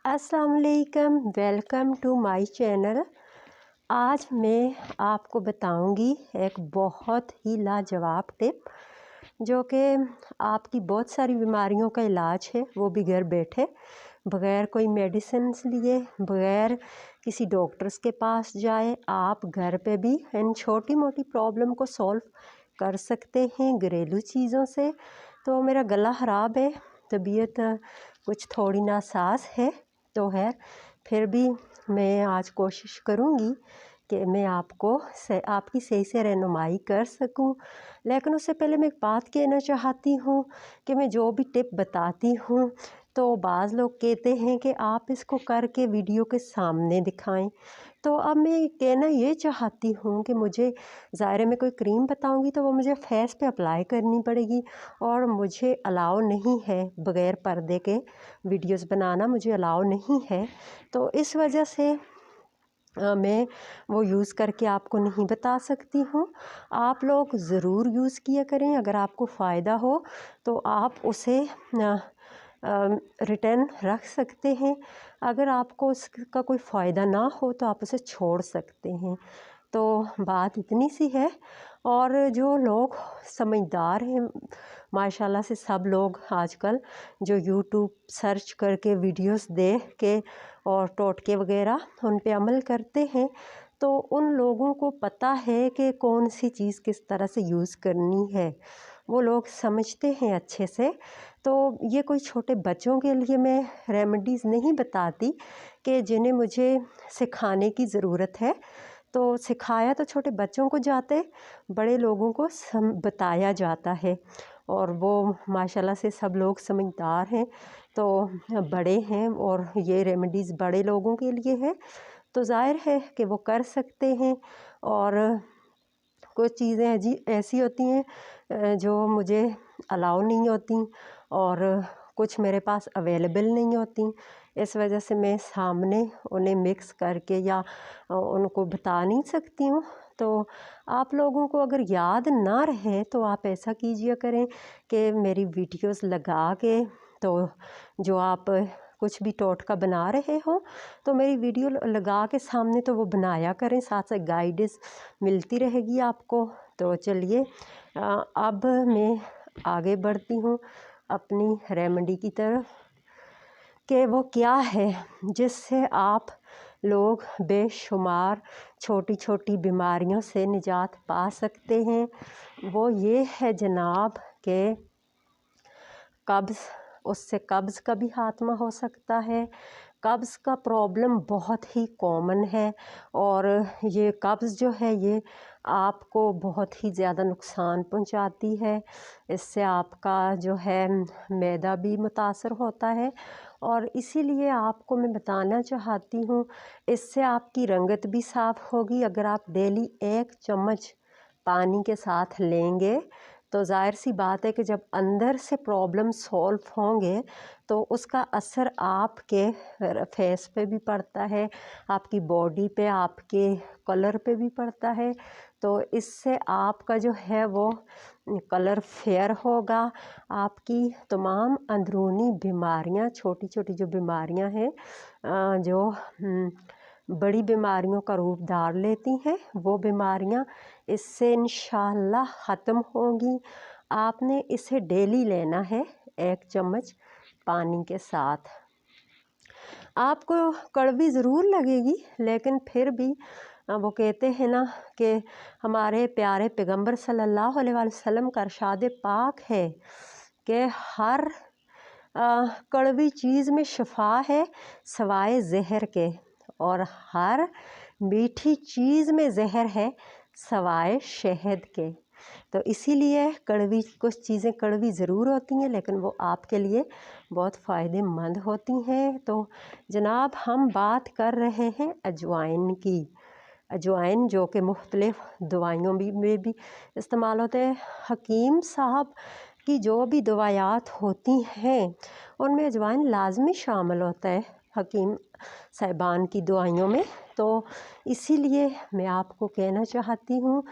अस्सलाम वालेकुम, welcome to my channel. आज मैं आपको बताऊंगी एक बहुत ही लाजवाब टिप जो कि आपकी बहुत सारी बीमारियों का इलाज है, वो भी घर बैठे, बग़ैर कोई मेडिसिन्स लिए, बग़ैर किसी डॉक्टर्स के पास जाए आप घर पे भी इन छोटी मोटी प्रॉब्लम को सॉल्व कर सकते हैं घरेलू चीज़ों से। तो मेरा गला ख़राब है, तबीयत कुछ थोड़ी नासाज है, तो है फिर भी मैं आज कोशिश करूँगी कि मैं आपकी सही से रहनुमाई कर सकूं। लेकिन उससे पहले मैं एक बात कहना चाहती हूँ कि मैं जो भी टिप बताती हूँ तो बाज़ लोग कहते हैं कि आप इसको करके वीडियो के सामने दिखाएं। तो अब मैं कहना ये चाहती हूँ कि मुझे ज़ाहिर है मैं कोई क्रीम बताऊँगी तो वो मुझे फेस पे अप्लाई करनी पड़ेगी और मुझे अलाउ नहीं है बग़ैर पर्दे के वीडियोस बनाना, मुझे अलाउ नहीं है। तो इस वजह से मैं वो यूज़ करके आपको नहीं बता सकती हूँ। आप लोग ज़रूर यूज़ किया करें, अगर आपको फ़ायदा हो तो आप उसे रिटर्न रख सकते हैं। अगर आपको उसका कोई फ़ायदा ना हो तो आप उसे छोड़ सकते हैं। तो बात इतनी सी है। और जो लोग समझदार हैं, माशाल्लाह से सब लोग आजकल जो यूट्यूब सर्च करके वीडियोस देख के और टोटके वगैरह उन पे अमल करते हैं, तो उन लोगों को पता है कि कौन सी चीज़ किस तरह से यूज़ करनी है, वो लोग समझते हैं अच्छे से। तो ये कोई छोटे बच्चों के लिए मैं रेमेडीज़ नहीं बताती कि जिन्हें मुझे सिखाने की ज़रूरत है। तो सिखाया तो छोटे बच्चों को जाते, बड़े लोगों को बताया जाता है और वो माशाल्लाह से सब लोग समझदार हैं, तो बड़े हैं और ये रेमेडीज़ बड़े लोगों के लिए है, तो ज़ाहिर है कि वो कर सकते हैं। और कुछ चीज़ें जी ऐसी होती हैं जो मुझे अलाउ नहीं होती और कुछ मेरे पास अवेलेबल नहीं होती। इस वजह से मैं सामने उन्हें मिक्स करके या उनको बता नहीं सकती हूँ। तो आप लोगों को अगर याद ना रहे तो आप ऐसा कीजिए करें कि मेरी वीडियोस लगा के, तो जो आप कुछ भी टोटका बना रहे हो तो मेरी वीडियो लगा के सामने तो वो बनाया करें, साथ साथ गाइडेंस मिलती रहेगी आपको। तो चलिए अब मैं आगे बढ़ती हूँ अपनी रेमेडी की तरफ कि वो क्या है जिससे आप लोग बेशुमार छोटी छोटी बीमारियों से निजात पा सकते हैं। वो ये है जनाब कि कब्ज़, उससे कब्ज़ का भी खात्मा हो सकता है। कब्ज़ का प्रॉब्लम बहुत ही कॉमन है और ये कब्ज़ जो है ये आपको बहुत ही ज़्यादा नुकसान पहुंचाती है। इससे आपका जो है मैदा भी मुतासर होता है और इसीलिए आपको मैं बताना चाहती हूँ, इससे आपकी रंगत भी साफ़ होगी। अगर आप डेली 1 चम्मच पानी के साथ लेंगे तो ज़ाहिर सी बात है कि जब अंदर से प्रॉब्लम सॉल्व होंगे तो उसका असर आपके फेस पे भी पड़ता है, आपकी बॉडी पे, आपके कलर पे भी पड़ता है। तो इससे आपका जो है वो कलर फेयर होगा, आपकी तमाम अंदरूनी बीमारियां, छोटी छोटी जो बीमारियां हैं जो बड़ी बीमारियों का रूप धार लेती हैं, वो बीमारियां इससे इंशाअल्लाह ख़त्म होंगी। आपने इसे डेली लेना है 1 चम्मच पानी के साथ। आपको कड़वी ज़रूर लगेगी, लेकिन फिर भी वो कहते हैं ना कि हमारे प्यारे पैगंबर सल्लल्लाहु अलैहि वसल्लम का इरशाद पाक है कि हर कड़वी चीज़ में शिफा है सवाए ज़हर के, और हर मीठी चीज़ में ज़हर है सवाए शहद के। तो इसीलिए कड़वी, कुछ चीज़ें कड़वी ज़रूर होती हैं लेकिन वो आपके लिए बहुत फ़ायदेमंद होती हैं। तो जनाब हम बात कर रहे हैं अजवाइन की। अजवाइन जो कि मुख्तलिफ़ दवाइयों में भी इस्तेमाल होते हैं। हकीम साहब की जो भी दवायात होती हैं उनमें अजवाइन लाजमी शामिल होता है, हकीम साहिबान की दवाइयों में। तो इसीलिए मैं आपको कहना चाहती हूँ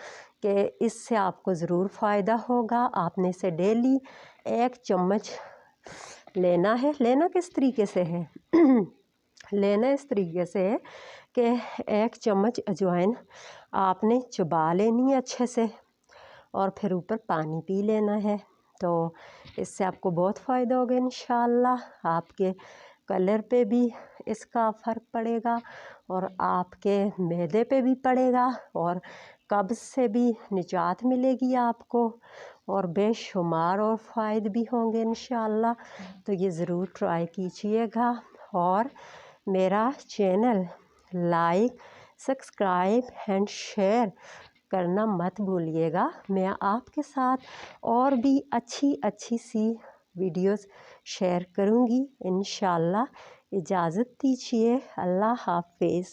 कि इससे आपको ज़रूर फ़ायदा होगा। आपने इसे डेली 1 चम्मच लेना है। लेना किस तरीके से है लेना इस तरीके से है कि 1 चम्मच अजवाइन आपने चबा लेनी है अच्छे से और फिर ऊपर पानी पी लेना है। तो इससे आपको बहुत फ़ायदा होगा इंशाअल्लाह। आपके कलर पे भी इसका फ़र्क पड़ेगा और आपके मैदे पे भी पड़ेगा और कब्ज़ से भी निजात मिलेगी आपको और बेशुमार और फ़ायदे भी होंगे इंशाअल्लाह। तो ये ज़रूर ट्राई कीजिएगा और मेरा channel like, subscribe and share करना मत भूलिएगा। मैं आपके साथ और भी अच्छी अच्छी सी वीडियोस शेयर करूँगी इंशाअल्लाह। इजाज़त दीजिए। अल्लाह हाफ़िज़।